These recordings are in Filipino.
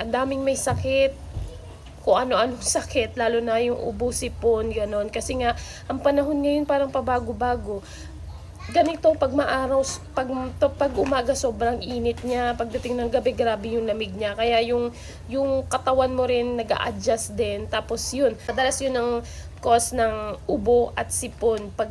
ang daming may sakit, kung ano-anong sakit, lalo na yung ubo, sipon, ganon. Kasi nga, ang panahon ngayon parang pabago-bago. Ganito, pag maaraw, pag umaga sobrang init niya, pagdating ng gabi grabe yung lamig niya. Kaya yung katawan mo rin nag-a-adjust din. Tapos yun, madalas yun ang cause ng ubo at sipon pag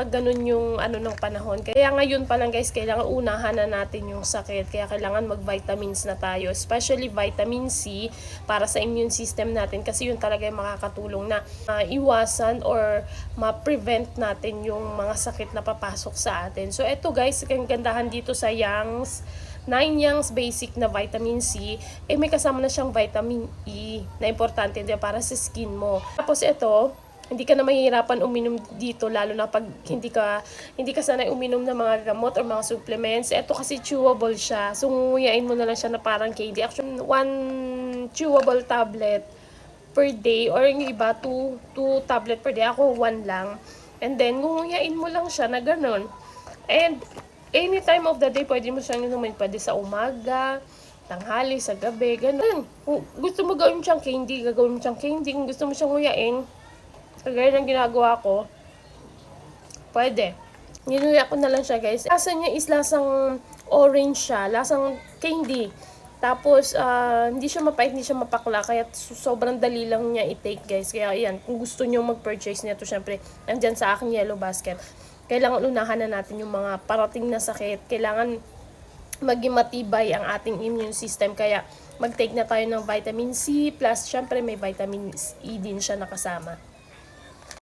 ganun yung ano ng panahon. Kaya ngayon pa lang guys, kailangan unahan na natin yung sakit. Kaya kailangan mag-vitamins na tayo, especially vitamin C para sa immune system natin kasi yun talaga yung makakatulong na iwasan or ma-prevent natin yung mga sakit na papasok sa atin. So eto guys, ang gandahan dito sa Young's 9 Young's Basic na vitamin C, may kasama na siyang vitamin E na importante din para sa skin mo. Tapos ito, hindi ka na mahihirapan uminom dito, lalo na pag hindi ka sanay uminom ng mga gamot or mga supplements. Ito kasi chewable siya. So nguyain mo na lang siya na parang candy. Actually, 1 chewable tablet per day or yung iba 2 tablet per day. Ako 1 lang. And then nguyain mo lang siya na ganun. And any time of the day, pwede mo siyang inumin. Pwede sa umaga, tanghali, sa gabi, ganun. Kung gusto mo gawin siyang candy, gagawin mo siyang candy. Kung gusto mo siyang nguyain, kagaya ng ginagawa ko, pwede. Ninuya ko na lang siya guys. Lasa niya is lasang orange siya, lasang candy. Tapos, hindi siya mapait, hindi siya mapakla, kaya sobrang dali lang niya i-take guys. Kaya ayan, kung gusto niyo mag-purchase nito, syempre, nandyan sa aking yellow basket. Kailangan unahan na natin yung mga parating na sakit. Kailangan maging matibay ang ating immune system. Kaya mag-take na tayo ng vitamin C, plus syempre may vitamin E din siya nakasama.